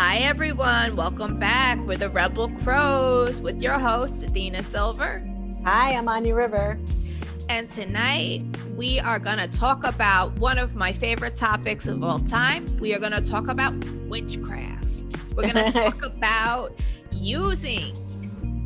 Hi, everyone. Welcome back. We're the Rebel Crows with your host, Adina Silver. Hi, I'm Anya River. And tonight we are going to talk about one of my favorite topics of all time. We are going to talk about witchcraft. We're going to talk about using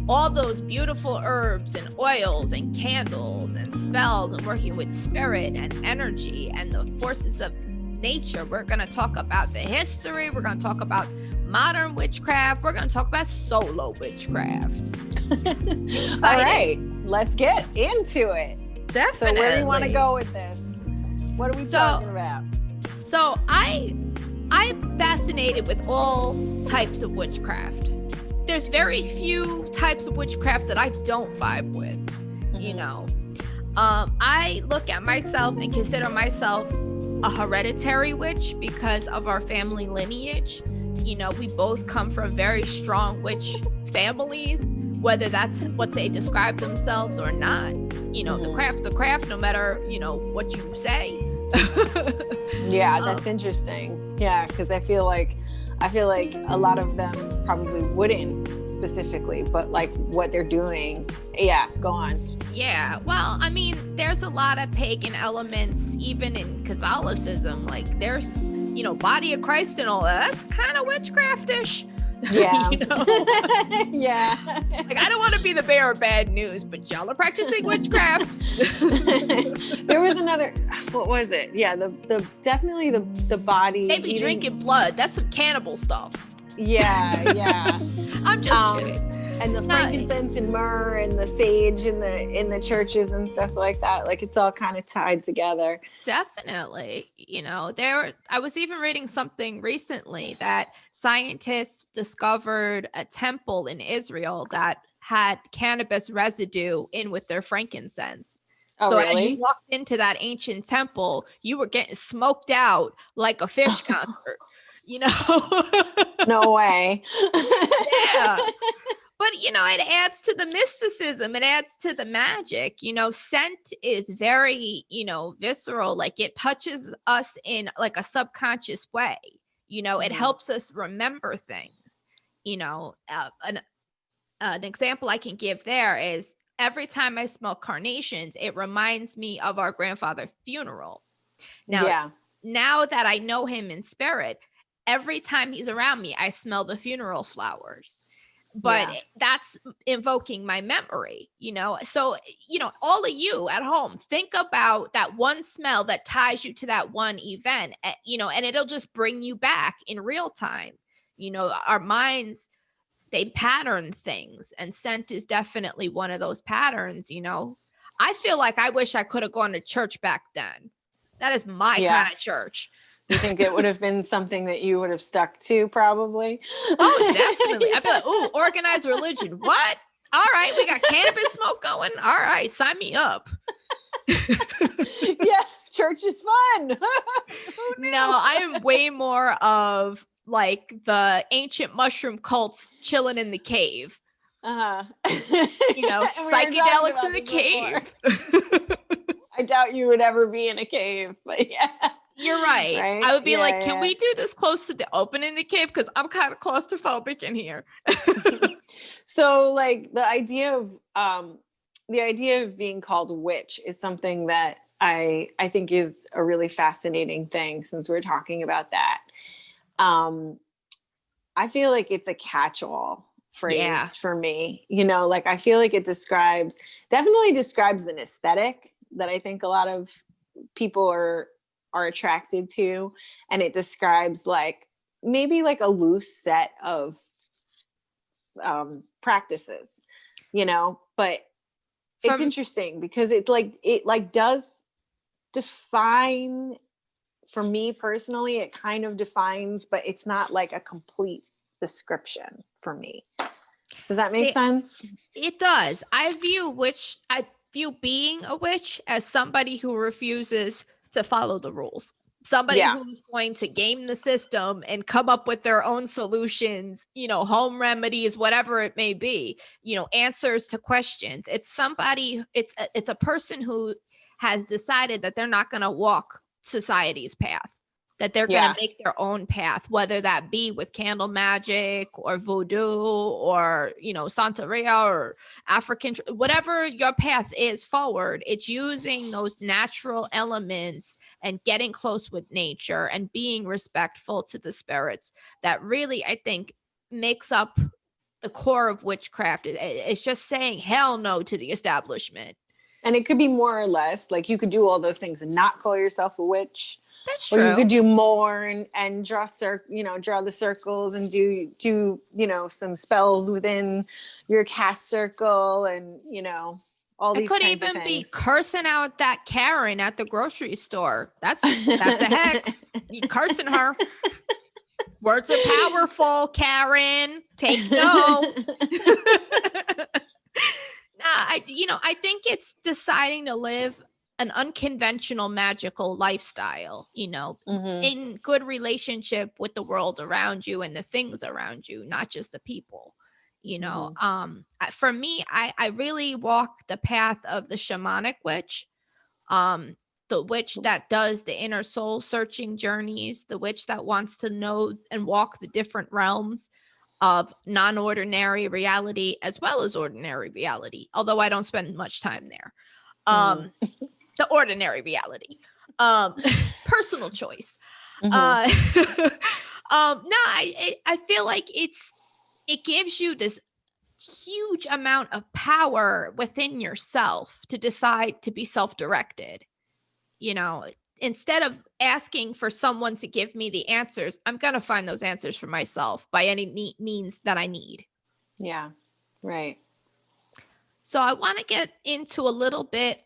all those beautiful herbs and oils and candles and spells and working with spirit and energy and the forces of nature. We're going to talk about the history. We're going to talk about modern witchcraft. We're going to talk about solo witchcraft. All right, let's get into it. Definitely. So where do you want to go with this? What are we talking about? So I'm fascinated with all types of witchcraft. There's very few types of witchcraft that I don't vibe with, you know. I look at myself and consider myself a hereditary witch because of our family lineage. You know, we both come from very strong witch families, whether that's what they describe themselves or not. You know, the craft's a craft, no matter, you know, what you say. Yeah, that's interesting. Yeah, because I feel like a lot of them probably wouldn't specifically, but like what they're doing. Yeah, go on. Yeah, well, I mean, there's a lot of pagan elements, even in Catholicism. Like, there's, you know, body of Christ and all that. That's kind of witchcraftish. Yeah. You know? Yeah. Like, I don't want to be the bearer of bad news, but y'all are practicing witchcraft. There was another, what was it? Yeah, the definitely the body. They be drinking blood. That's some cannibal stuff. Yeah, yeah. I'm just kidding. And the frankincense and myrrh and the sage in the churches and stuff like that. Like, it's all kind of tied together. Definitely. You know, I was even reading something recently that scientists discovered a temple in Israel that had cannabis residue in with their frankincense. Oh, so really? As you walked into that ancient temple, you were getting smoked out like a fish concert, you know? No way. Yeah. But, you know, it adds to the mysticism. It adds to the magic. You know, scent is very, you know, visceral. Like, it touches us in like a subconscious way. You know, it helps us remember things. You know, an example I can give there is every time I smell carnations, it reminds me of our grandfather's funeral. Now that I know him in spirit, every time he's around me, I smell the funeral flowers. But that's invoking my memory, you know? So, you know, all of you at home, think about that one smell that ties you to that one event, you know, and it'll just bring you back in real time. You know, our minds, they pattern things, and scent is definitely one of those patterns, you know? I feel like I wish I could have gone to church back then. That is my kind of church. You think it would have been something that you would have stuck to, probably? Oh, definitely. I'd be like, ooh, organized religion. What? All right, we got cannabis smoke going. All right, sign me up. Yeah, church is fun. No, I am way more of like the ancient mushroom cults chilling in the cave. You know, psychedelics in the cave. I doubt you would ever be in a cave, but yeah. You're right. I would be like, can we do this close to the opening of the cave? Because I'm kind of claustrophobic in here. So, like, the idea of being called witch is something that I think is a really fascinating thing, since we're talking about that. I feel like it's a catch-all phrase for me. You know, like, I feel like it definitely describes an aesthetic that I think a lot of people are attracted to, and it describes like maybe like a loose set of practices, you know. But it's interesting because it does define, for me personally, it kind of defines, but it's not like a complete description for me. Does that make sense? It does. I view being a witch as somebody who refuses to follow the rules. Somebody who's going to game the system and come up with their own solutions, you know, home remedies, whatever it may be, you know, answers to questions. It's a person who has decided that they're not going to walk society's path. that they're going to make their own path, whether that be with candle magic or voodoo or, you know, Santeria or African, whatever your path is forward. It's using those natural elements and getting close with nature and being respectful to the spirits that really, I think, makes up the core of witchcraft. It's just saying hell no to the establishment. And it could be more or less like you could do all those things and not call yourself a witch. That's true. Or you could do more and draw draw the circles and do you know, some spells within your cast circle and, you know, all these kinds of things. It could even be cursing out that Karen at the grocery store. That's a hex. You cursing her. Words are powerful, Karen. Take no. I think it's deciding to live an unconventional magical lifestyle, you know, in good relationship with the world around you and the things around you, not just the people, you know. For me, I really walk the path of the shamanic witch, the witch that does the inner soul searching journeys, the witch that wants to know and walk the different realms of non-ordinary reality as well as ordinary reality, although I don't spend much time there. The ordinary reality, personal choice. I feel like it gives you this huge amount of power within yourself to decide to be self-directed. You know, instead of asking for someone to give me the answers, I'm going to find those answers for myself by any means that I need. Yeah, right. So I want to get into a little bit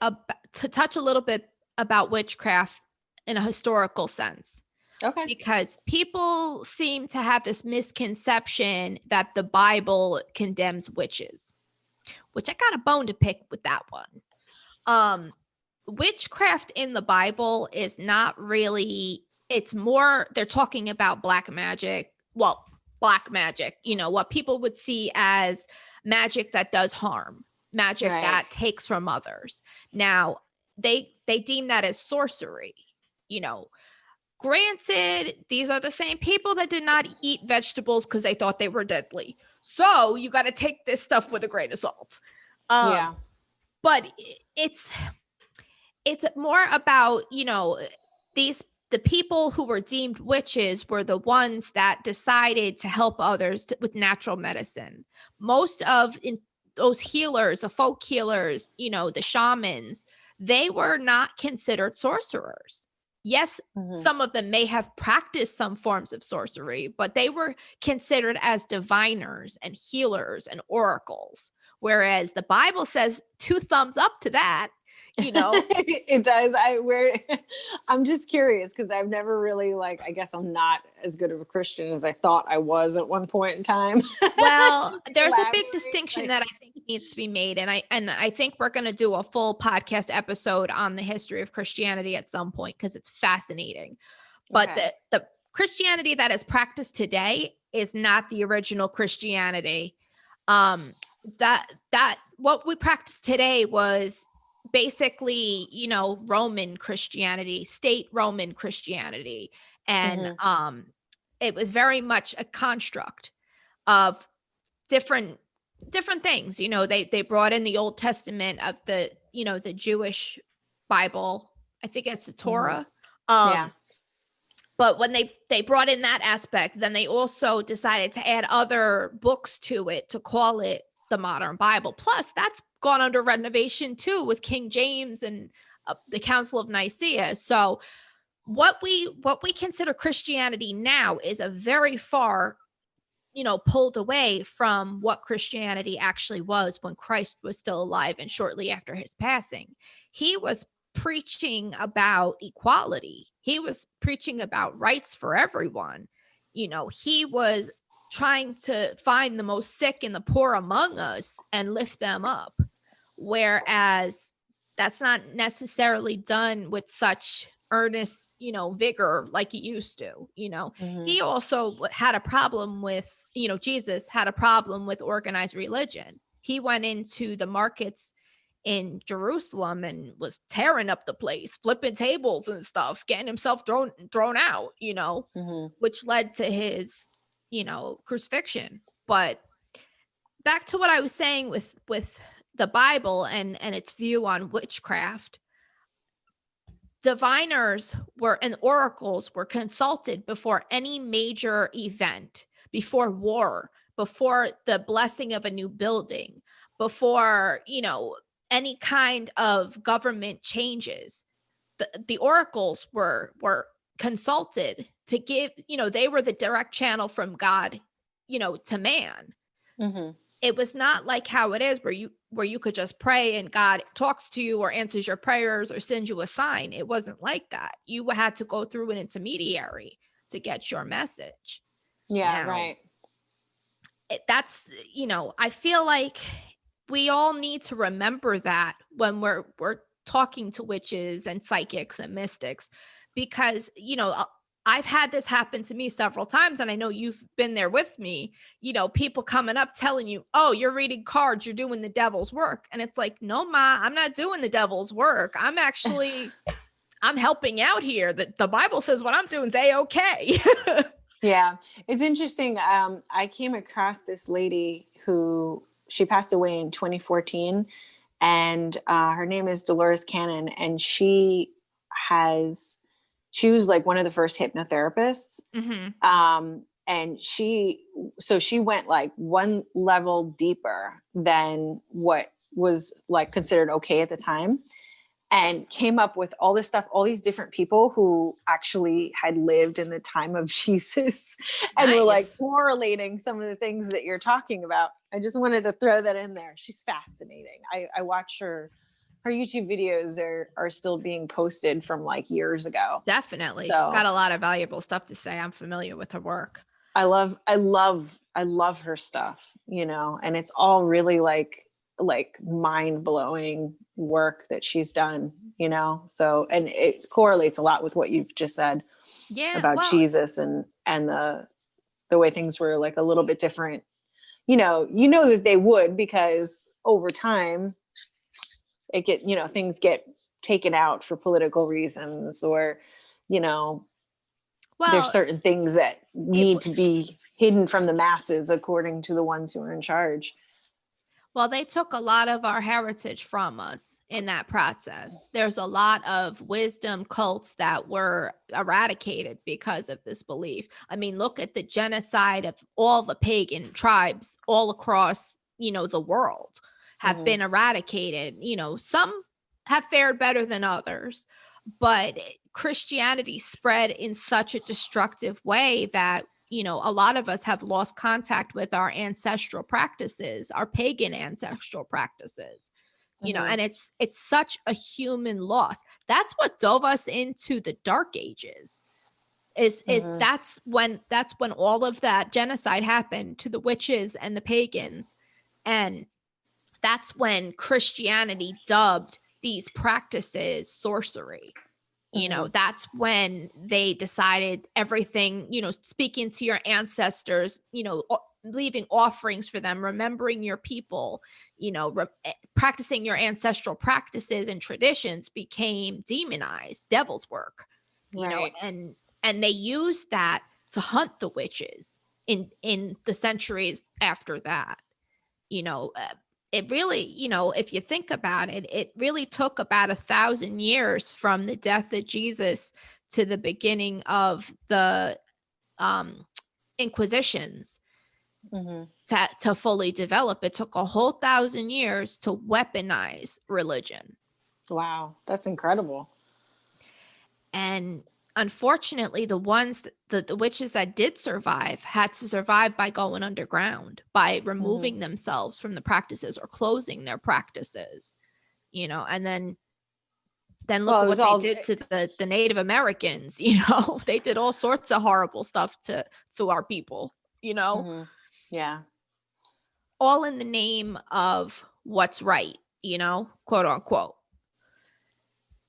to touch a little bit about witchcraft in a historical sense. Okay. Because people seem to have this misconception that the Bible condemns witches, which I got a bone to pick with that one. Witchcraft in the Bible is not really, it's more, they're talking about black magic. Well, black magic, you know, what people would see as magic that does harm. Magic that takes from others. Now, they deem that as sorcery. You know, granted, these are the same people that did not eat vegetables because they thought they were deadly. So you got to take this stuff with a grain of salt. But it's more about, you know, the people who were deemed witches were the ones that decided to help others with natural medicine. Most of those healers, the folk healers, you know, the shamans, they were not considered sorcerers. Yes, some of them may have practiced some forms of sorcery, but they were considered as diviners and healers and oracles. Whereas the Bible says 2 thumbs up to that. You know, it does. I'm just curious because I've never really, like, I guess I'm not as good of a Christian as I thought I was at one point in time. Well, there's a big distinction that I think needs to be made. And I think we're going to do a full podcast episode on the history of Christianity at some point because it's fascinating. But the Christianity that is practiced today is not the original Christianity. That what we practice today was basically, you know, Roman Christianity, state Roman Christianity. And it was very much a construct of different things. You know, they brought in the Old Testament of the, you know, the Jewish Bible. I think it's the Torah. But when they brought in that aspect, then they also decided to add other books to it to call it the modern Bible. Plus, that's gone under renovation too with King James and the Council of Nicaea. So what we consider Christianity now is a very far, you know, pulled away from what Christianity actually was when Christ was still alive and shortly after his passing. He was preaching about equality. He was preaching about rights for everyone. You know, he was trying to find the most sick and the poor among us and lift them up. Whereas that's not necessarily done with such earnest, you know, vigor like it used to, you know. He also had a problem with, you know, Jesus had a problem with organized religion. He went into the markets in Jerusalem and was tearing up the place, flipping tables and stuff, getting himself thrown out, which led to his, crucifixion. But back to what I was saying with the Bible and its view on witchcraft, diviners and oracles were consulted before any major event, before war, before the blessing of a new building, before, any kind of government changes. The oracles were consulted to give, they were the direct channel from God, to man. Mm-hmm. It was not like how it is where you could just pray and God talks to you or answers your prayers or sends you a sign. It wasn't like that. You had to go through an intermediary to get your message. Yeah, right. That's, I feel like we all need to remember that when we're talking to witches and psychics and mystics, because, I've had this happen to me several times, and I know you've been there with me, people coming up telling you, oh, you're reading cards, you're doing the devil's work. And it's like, no, ma, I'm not doing the devil's work. I'm actually, I'm helping out here. The Bible says what I'm doing is A-okay. Yeah. It's interesting. I came across this lady who, she passed away in 2014, and her name is Dolores Cannon, and she was like one of the first hypnotherapists. Mm-hmm. And she went like one level deeper than what was like considered okay at the time, and came up with all this stuff, all these different people who actually had lived in the time of Jesus and were like correlating some of the things that you're talking about. I just wanted to throw that in there. She's fascinating. I watch her YouTube videos are still being posted from like years ago. Definitely. So, she's got a lot of valuable stuff to say. I'm familiar with her work. I love her stuff, and it's all really like mind-blowing work that she's done, so, and it correlates a lot with what you've just said about Jesus and the way things were like a little bit different, that they would, because over time things get taken out for political reasons, or, there's certain things that need to be hidden from the masses according to the ones who are in charge. Well, they took a lot of our heritage from us in that process. There's a lot of wisdom cults that were eradicated because of this belief. I mean, look at the genocide of all the pagan tribes all across, the world have been eradicated. Some have fared better than others, but Christianity spread in such a destructive way that, a lot of us have lost contact with our ancestral practices, our pagan ancestral practices, and it's such a human loss. That's what dove us into the Dark Ages. That's when all of that genocide happened to the witches and the pagans. And that's when Christianity dubbed these practices sorcery. That's when they decided everything, speaking to your ancestors, leaving offerings for them, remembering your people, practicing your ancestral practices and traditions became demonized, devil's work, and they used that to hunt the witches in the centuries after that. It really, if you think about it, it really took about 1,000 years from the death of Jesus to the beginning of the Inquisitions to fully develop. It took a whole 1,000 years to weaponize religion. Wow, that's incredible. And unfortunately, the ones the witches that did survive had to survive by going underground, by removing themselves from the practices or closing their practices, and then look what they did to the Native Americans. They did all sorts of horrible stuff to our people, Yeah. All in the name of what's right, quote unquote.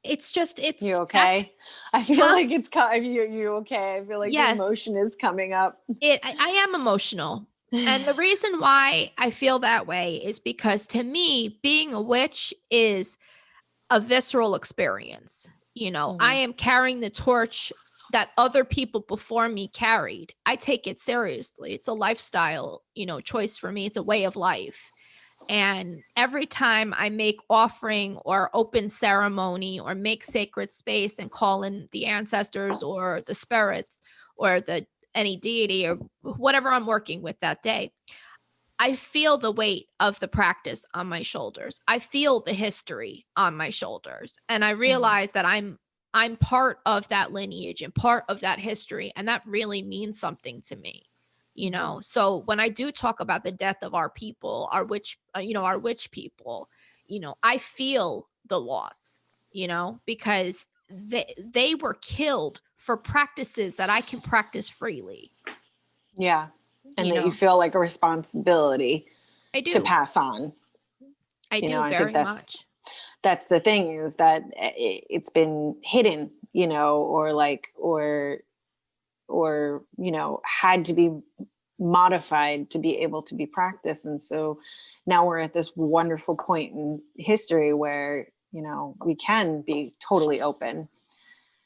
It's you okay? I feel like it's you okay? I feel like the emotion is coming up. I am emotional And the reason why I feel that way is because to me, being a witch is a visceral experience. I am carrying the torch that other people before me carried. I take it seriously. It's a lifestyle, choice for me. It's a way of life. And every time I make offering or open ceremony or make sacred space and call in the ancestors or the spirits or any deity or whatever I'm working with that day, I feel the weight of the practice on my shoulders. I feel the history on my shoulders. And I realize that I'm part of that lineage and part of that history. And that really means something to me, So when I do talk about the death of our people, our witch people, I feel the loss, because they were killed for practices that I can practice freely. Yeah. And that you feel like a responsibility to pass on. I do very much. That's the thing, is that it's been hidden, or had to be modified to be able to be practiced. And so now we're at this wonderful point in history where, we can be totally open.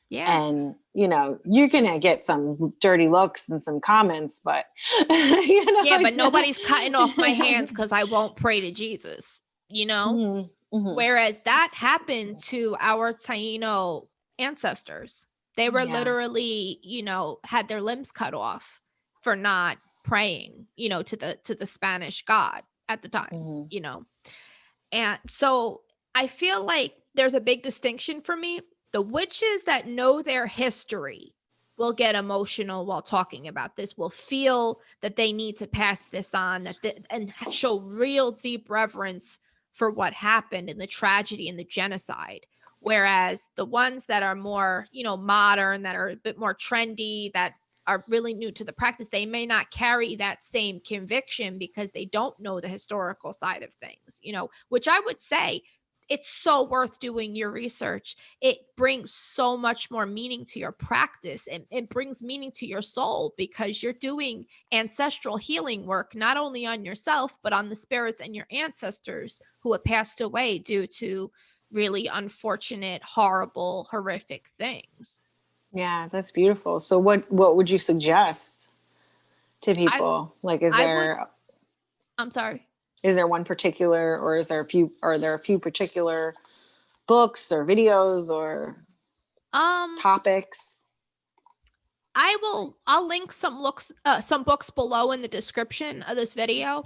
Yeah. And, you're going to get some dirty looks and some comments, but, yeah, but nobody's cutting off my hands because I won't pray to Jesus, Whereas that happened to our Taino ancestors. They were literally, had their limbs cut off for not praying, to the Spanish God at the time, And so I feel like there's a big distinction for me. The witches that know their history will get emotional while talking about this, will feel that they need to pass this on, and show real deep reverence for what happened and the tragedy and the genocide. Whereas the ones that are more, modern, that are a bit more trendy, that are really new to the practice, they may not carry that same conviction because they don't know the historical side of things, which I would say it's so worth doing your research. It brings so much more meaning to your practice, and it brings meaning to your soul because you're doing ancestral healing work, not only on yourself, but on the spirits and your ancestors who have passed away due to really unfortunate, horrible, horrific things. Yeah, that's beautiful. So what would you suggest to people? I'm sorry. Is there one particular, or are there a few particular books or videos or topics? I'll link some books below in the description of this video.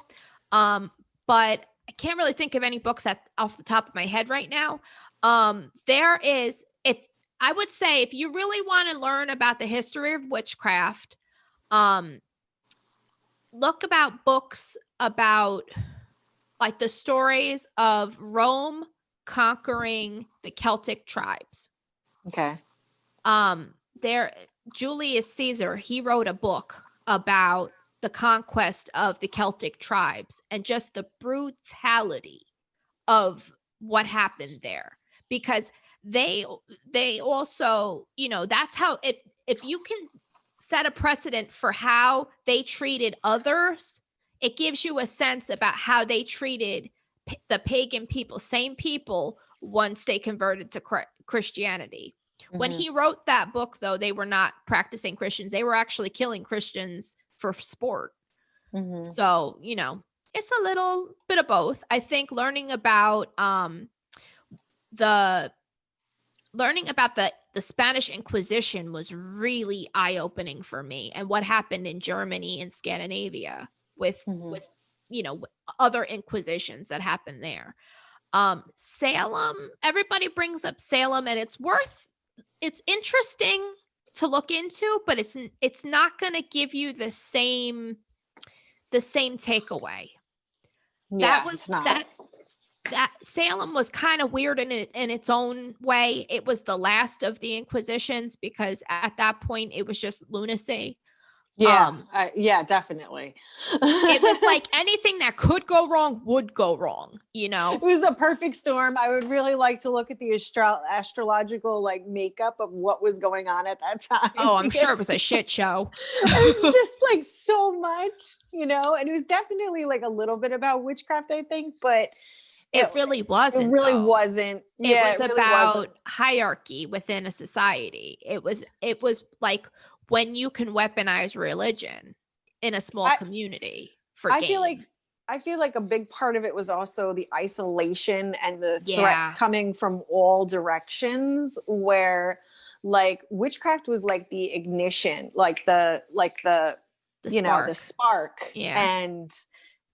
But I can't really think of any books off the top of my head right now. I would say if you really want to learn about the history of witchcraft, look about books about like the stories of Rome conquering the Celtic tribes. Okay. Julius Caesar, he wrote a book about the conquest of the Celtic tribes and just the brutality of what happened there, because they also, that's how, if you can set a precedent for how they treated others, it gives you a sense about how they treated the pagan people, same people, once they converted to Christianity. When he wrote that book, though, they were not practicing Christians. They were actually killing Christians for sport. So, it's a little bit of both. I think learning about the Spanish Inquisition was really eye-opening for me, and what happened in Germany and Scandinavia with other inquisitions that happened there. Salem, everybody brings up Salem, and it's interesting to look into, but it's not going to give you the same takeaway. Yeah, it's not. That Salem was kind of weird in its own way. It was the last of the Inquisitions because at that point it was just lunacy. Yeah, definitely. It was like anything that could go wrong would go wrong, you know? It was the perfect storm. I would really like to look at the astrological like makeup of what was going on at that time. Oh, I'm sure it was a shit show. It was just like so much, you know, and it was definitely like a little bit about witchcraft, I think, but it really wasn't. It really wasn't. It was really about hierarchy within a society. It was like when you can weaponize religion in a small community for gain. I feel like a big part of it was also the isolation and the threats coming from all directions, where like witchcraft was like the ignition, like the you know, the spark.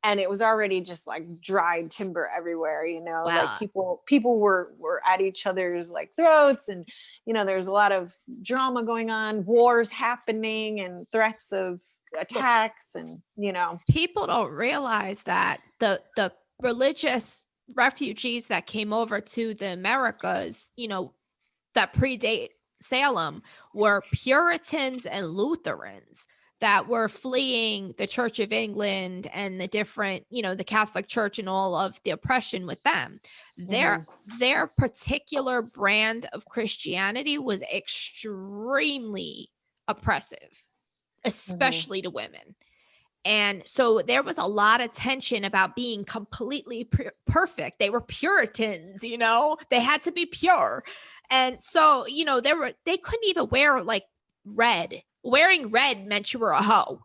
And it was already just like dried timber everywhere, you know. Wow. Like people were at each other's like throats, and you know, there's a lot of drama going on, wars happening, and threats of attacks, and you know, people don't realize that the religious refugees that came over to the Americas, you know, that predate Salem, were Puritans and Lutherans that were fleeing the Church of England and the different, you know, the Catholic Church and all of the oppression with them. Their particular brand of Christianity was extremely oppressive, especially to women. And so there was a lot of tension about being completely perfect. They were Puritans, you know, they had to be pure. And so, you know, they couldn't even wear like red. Wearing red meant you were a hoe,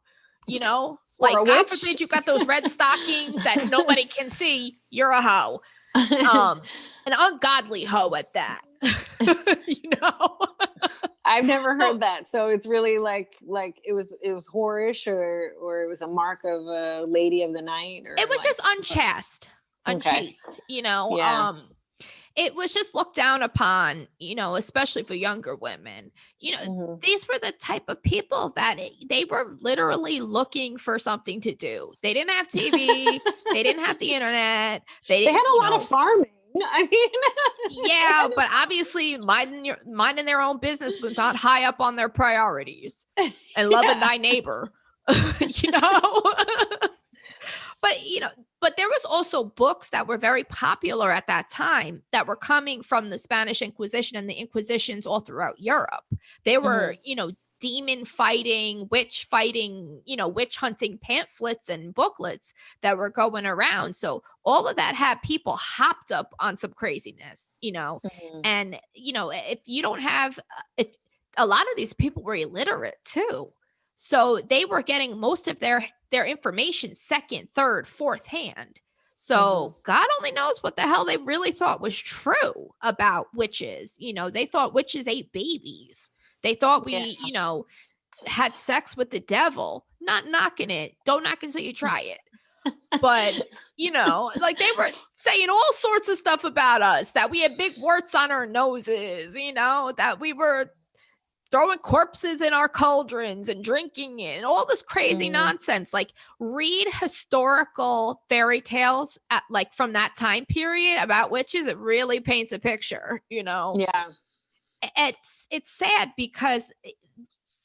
you know, like God forbid you got those red stockings that nobody can see, you're a hoe. An ungodly hoe at that. You know, I've never heard that. So it's really like it was whorish, or it was a mark of a lady of the night, or it was just unchaste, you know. It was just looked down upon, you know, especially for younger women. You know, these were the type of people that they were literally looking for something to do. They didn't have TV. They didn't have the internet. They had a lot of farming. I mean, yeah, but obviously minding their own business was not high up on their priorities, and loving thy neighbor, you know. But there was also books that were very popular at that time that were coming from the Spanish Inquisition and the Inquisitions all throughout Europe. They were, you know, demon fighting, witch fighting, you know, witch hunting pamphlets and booklets that were going around. So all of that had people hopped up on some craziness, you know. And, you know, if a lot of these people were illiterate too. So they were getting most of their information second, third, fourth hand. So God only knows what the hell they really thought was true about witches. You know, they thought witches ate babies. They thought we, you know, had sex with the devil. Not knocking it. Don't knock it until you try it. But, you know, like they were saying all sorts of stuff about us, that we had big warts on our noses, you know, that we were throwing corpses in our cauldrons and drinking it and all this crazy nonsense. Like, read historical fairy tales like from that time period about witches. It really paints a picture, you know? Yeah. It's sad because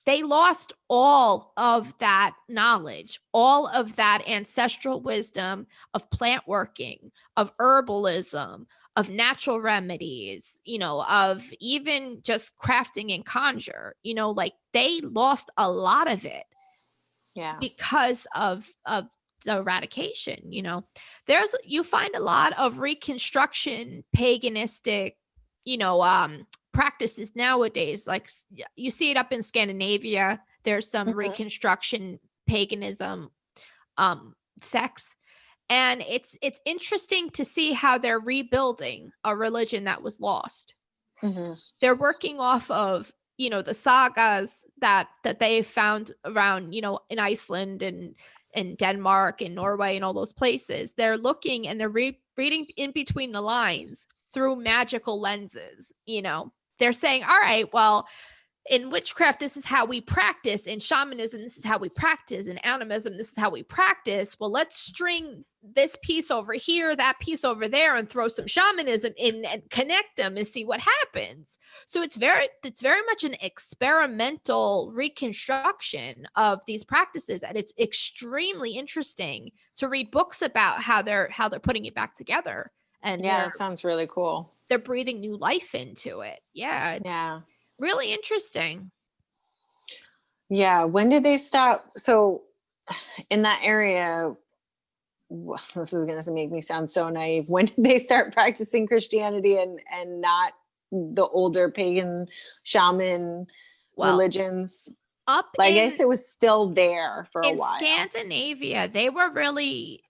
they lost all of that knowledge, all of that ancestral wisdom of plant working, of herbalism, of natural remedies, you know, of even just crafting and conjure, you know, like they lost a lot of it. Yeah. Because of the eradication, you know. You find a lot of Reconstruction, paganistic, you know, practices nowadays. Like you see it up in Scandinavia. There's some Reconstruction, paganism, sects. And it's interesting to see how they're rebuilding a religion that was lost. They're working off of, you know, the sagas that they found around, you know, in Iceland and Denmark and Norway and all those places. They're looking and they're reading in between the lines through magical lenses. You know, they're saying, all right, well, in witchcraft, this is how we practice. In shamanism, this is how we practice. In animism, this is how we practice. Well, let's string this piece over here, that piece over there, and throw some shamanism in and connect them and see what happens. So it's very much an experimental reconstruction of these practices, and it's extremely interesting to read books about how they're putting it back together. And yeah, it sounds really cool. They're breathing new life into it. Yeah, it's really interesting. Yeah. When did they stop? So in that area, this is going to make me sound so naive. When did they start practicing Christianity and not the older pagan shaman religions? I guess it was still there for a while. In Scandinavia, they were very,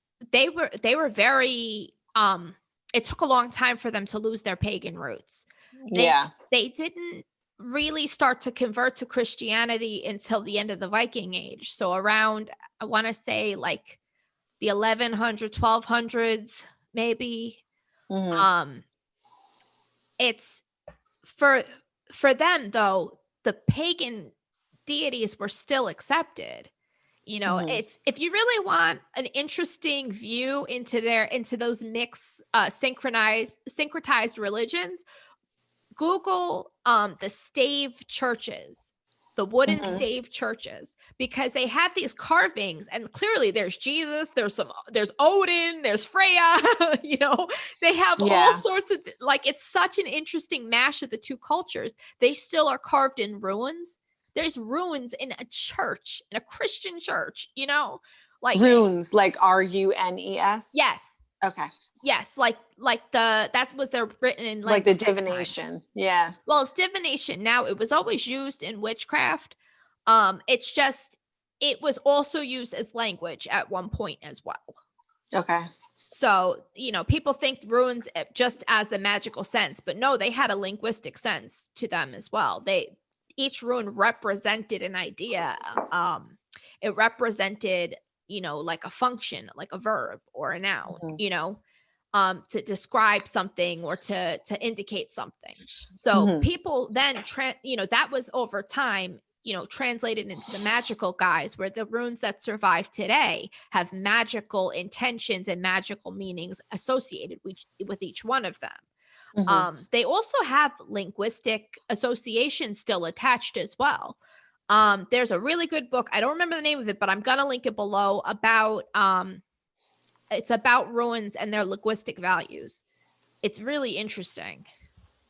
it took a long time for them to lose their pagan roots. They didn't really start to convert to Christianity until the end of the Viking Age. So around, I want to say like the 1100s, 1200s, maybe. Mm-hmm. It's for them though, the pagan deities were still accepted. It's, if you really want an interesting view into those mixed syncretized religions, Google the stave churches, the wooden stave churches, because they have these carvings, and clearly there's Jesus, there's Odin, there's Freya, they have all sorts of, like, it's such an interesting mash of the two cultures. They still are carved in ruins. There's ruins in a church, in a Christian church, like runes, like RUNES. Yes. Okay. Yes, like that was their written in like the divination. Yeah. Well, it's divination now. It was always used in witchcraft. It's just, it was also used as language at one point as well. Okay. So, people think runes just as the magical sense, but no, they had a linguistic sense to them as well. Each rune represented an idea. It represented, like a function, like a verb or a noun, to describe something or to indicate something. So people then, that was over time, translated into the magical guise, where the runes that survive today have magical intentions and magical meanings associated with each one of them. They also have linguistic associations still attached as well. There's a really good book. I don't remember the name of it, but I'm going to link it below, about, it's about ruins and their linguistic values. It's really interesting.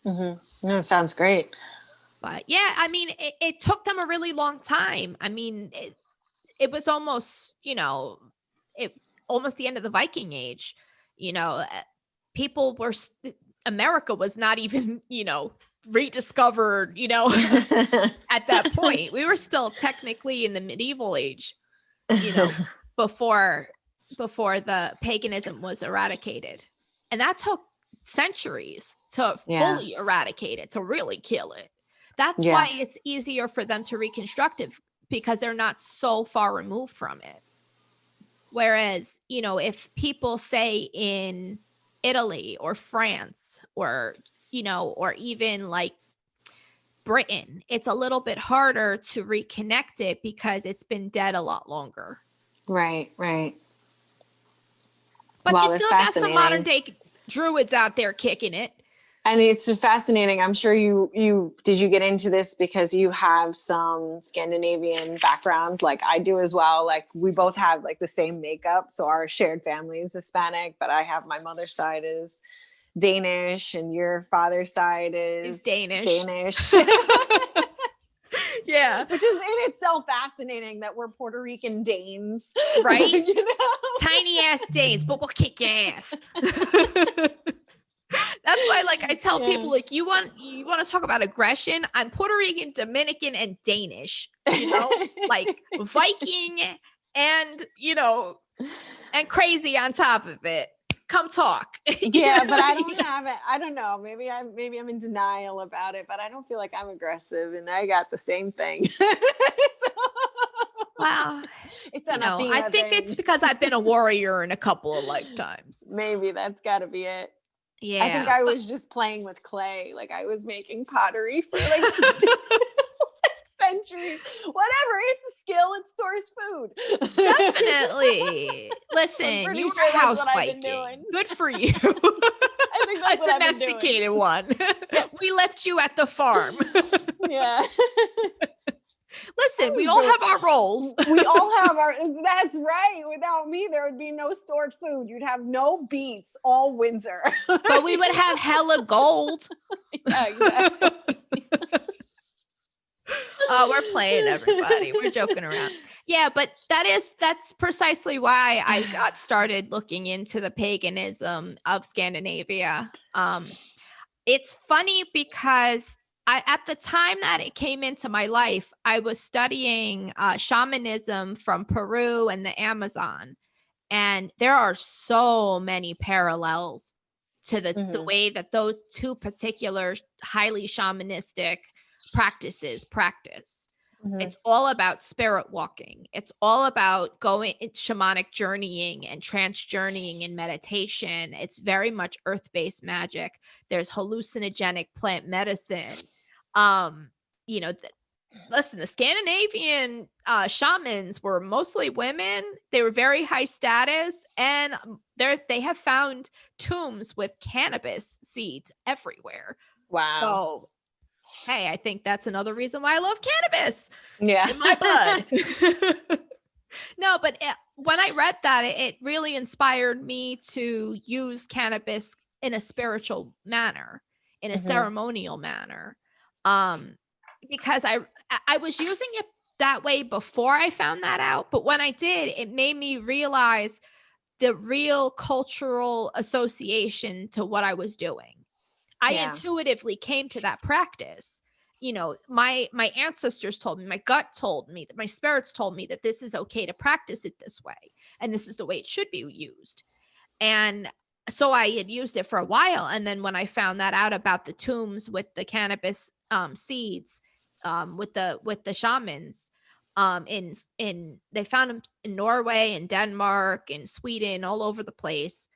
No, it sounds great. But yeah, I mean, it took them a really long time. I mean, it was almost, almost the end of the Viking Age. People were, America was not even, rediscovered, at that point. We were still technically in the medieval age, before the paganism was eradicated. And that took centuries to fully eradicate it, to really kill it. That's why it's easier for them to reconstruct it, because they're not so far removed from it. Whereas, if people say in Italy or France or, or even like Britain, it's a little bit harder to reconnect it because it's been dead a lot longer. Right. But you still got some modern day druids out there kicking it. And it's fascinating. I'm sure did you get into this because you have some Scandinavian background, like I do as well. Like we both have like the same makeup. So our shared family is Hispanic, but I have my mother's side is Danish and your father's side is Danish. Yeah. Which is in itself fascinating that we're Puerto Rican Danes. Right? Tiny ass Danes, but we'll kick your ass. That's why, like, I tell people, like, you want to talk about aggression? I'm Puerto Rican, Dominican, and Danish. Like Viking, and and crazy on top of it. Come talk. Yeah, but I don't have it. I don't know. Maybe I'm in denial about it, but I don't feel like I'm aggressive, and I got the same thing. Wow. I think it's because I've been a warrior in a couple of lifetimes. Maybe that's got to be it. Yeah. I think I was just playing with clay. Like I was making pottery for like centuries. Whatever. It's a skill. It stores food. Definitely. Listen, you sure were housewiking. Good for you. I think that's a domesticated one. Yeah. We left you at the farm. Yeah. Listen, we all have our roles. We all have our, that's right. Without me, there would be no stored food. You'd have no beets all winter. But we would have hella gold. Yeah, exactly. Oh, we're playing, everybody. We're joking around. Yeah, but that's precisely why I got started looking into the paganism of Scandinavia. It's funny because at the time that it came into my life, I was studying shamanism from Peru and the Amazon. And there are so many parallels to the way that those two particular highly shamanistic practices practice. It's all about spirit walking. It's all about going shamanic journeying and trance journeying and meditation. It's very much earth-based magic. There's hallucinogenic plant medicine. Listen, the Scandinavian shamans were mostly women. They were very high status, and they have found tombs with cannabis seeds everywhere. Wow. So, hey, I think that's another reason why I love cannabis. Yeah. In my blood. No, but when I read that, it really inspired me to use cannabis in a spiritual manner, in a ceremonial manner. Because I was using it that way before I found that out. But when I did, it made me realize the real cultural association to what I was doing. I intuitively came to that practice. My ancestors told me, my gut told me, that my spirits told me that this is okay to practice it this way. And this is the way it should be used. And so I had used it for a while. And then when I found that out about the tombs with the cannabis seeds, with the shamans, they found them in Norway and Denmark and Sweden, all over the place.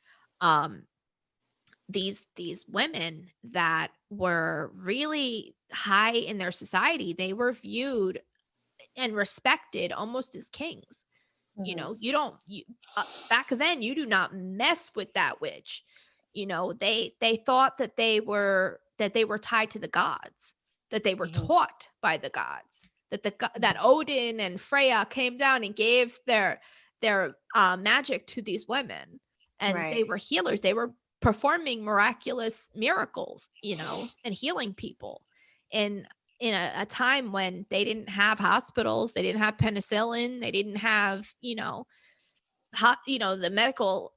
These women that were really high in their society, they were viewed and respected almost as kings. Back then you do not mess with that witch. They thought that they were tied to the gods, that they were taught by the gods, that Odin and Freya came down and gave their magic to these women, and they were healers. They were performing miraculous miracles, and healing people in a time when they didn't have hospitals, they didn't have penicillin, they didn't have, the medical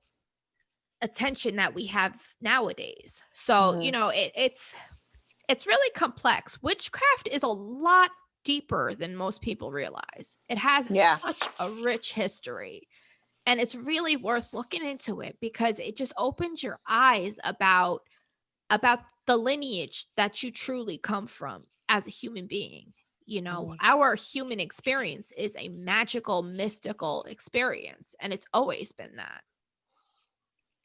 attention that we have nowadays. So, it's really complex. Witchcraft is a lot deeper than most people realize. It has such a rich history. And it's really worth looking into it, because it just opens your eyes about the lineage that you truly come from as a human being. Our human experience is a magical, mystical experience, and it's always been that.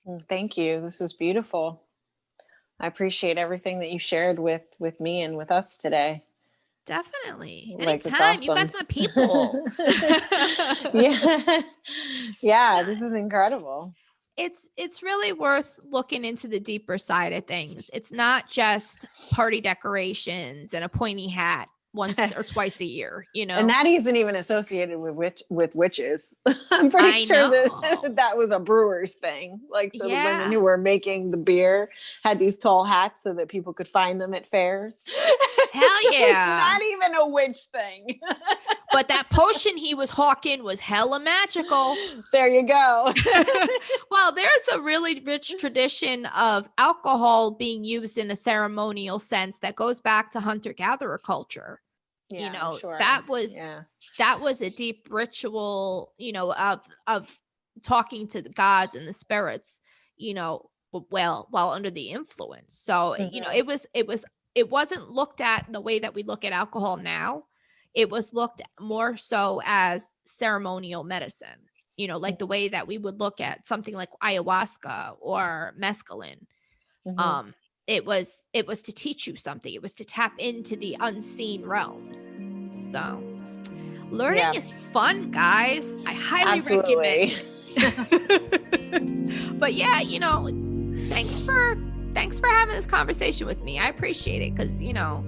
Well, thank you. This is beautiful. I appreciate everything that you shared with me and with us today. Definitely. It's Anytime. awesome. You guys, my people. Yeah, this is incredible. It's really worth looking into the deeper side of things. It's not just party decorations and a pointy hat once or twice a year, And that isn't even associated with witches. I'm pretty sure that was a brewer's thing. The women who were making the beer had these tall hats so that people could find them at fairs. Hell yeah. It's not even a witch thing. But that potion he was hawking was hella magical. There you go. Well, there's a really rich tradition of alcohol being used in a ceremonial sense that goes back to hunter-gatherer culture. Yeah, sure. That was a deep ritual, of talking to the gods and the spirits, while under the influence. So, it wasn't looked at in the way that we look at alcohol now. It was looked at more so as ceremonial medicine, like the way that we would look at something like ayahuasca or mescaline. It was to teach you something. It was to tap into the unseen realms. So learning is fun, guys. I highly Absolutely. recommend. But yeah, you know, thanks for having this conversation with me. I appreciate it, because, you know,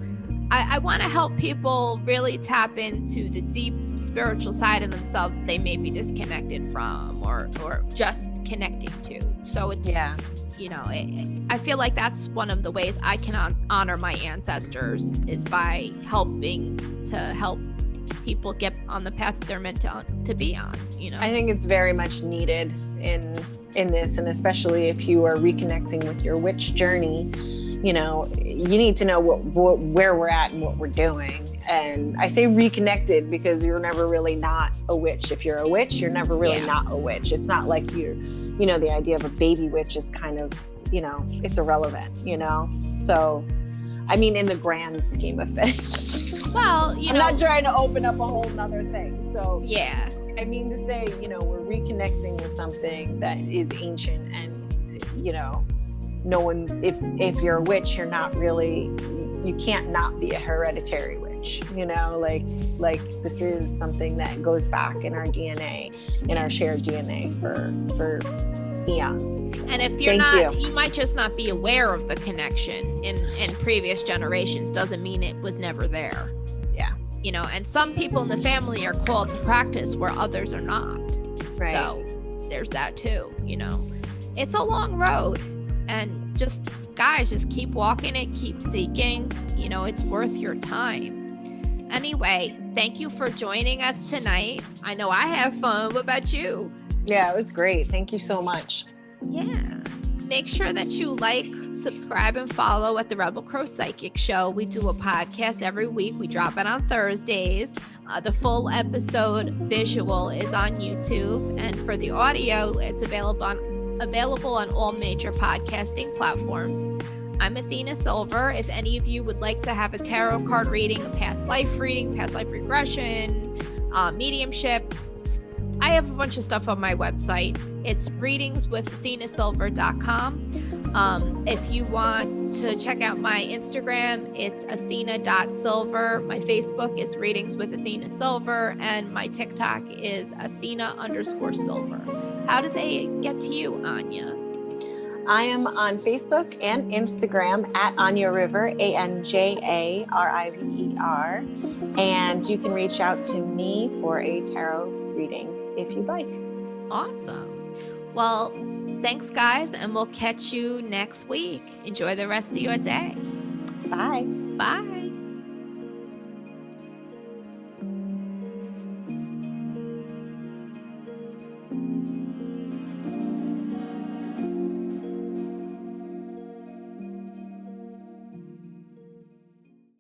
I want to help people really tap into the deep spiritual side of themselves that they may be disconnected from or just connecting to. So it's, you know, I feel like that's one of the ways I can honor my ancestors, is by helping to help people get on the path that they're meant to be on, you know. I think it's very much needed in this, and especially if you are reconnecting with your witch journey, you know, you need to know where we're at and what we're doing. And I say reconnected because you're never really not a witch. If you're a witch, you're never really not a witch. It's not like you know, the idea of a baby witch is kind of, you know, it's irrelevant, you know? So, I mean, in the grand scheme of things. Well, you know, I'm not trying to open up a whole nother thing. So yeah, I mean to say, you know, we're reconnecting with something that is ancient, and, you know, no one's, if you're a witch, you're not really, you can't not be a hereditary witch, you know, like this is something that goes back in our DNA, in our shared DNA for eons. So, and if you're you might just not be aware of the connection in previous generations. Doesn't mean it was never there. Yeah. You know, and some people in the family are called to practice where others are not. Right. So there's that too, you know. It's a long road, and just, guys, just keep walking it, keep seeking, you know, it's worth your time. Anyway, thank you for joining us tonight. I know I have fun. What about you? Yeah, it was great. Thank you so much. Yeah. Make sure that you like, subscribe, and follow at the Rebel Crow Psychic Show. We do a podcast every week. We drop it on Thursdays. The full episode visual is on YouTube, and for the audio, it's available on all major podcasting platforms. I'm Athena Silver. If any of you would like to have a tarot card reading, a past life regression, mediumship, I have a bunch of stuff on my website. It's readingswithathenasilver.com. If you want to check out my Instagram, it's athena.silver. My Facebook is Readings with Athena Silver, and my TikTok is Athena_silver. How do they get to you, Anya? I am on Facebook and Instagram at Anya River, ANJARIVER. And you can reach out to me for a tarot reading if you'd like. Awesome. Well, thanks, guys, and we'll catch you next week. Enjoy the rest of your day. Bye. Bye.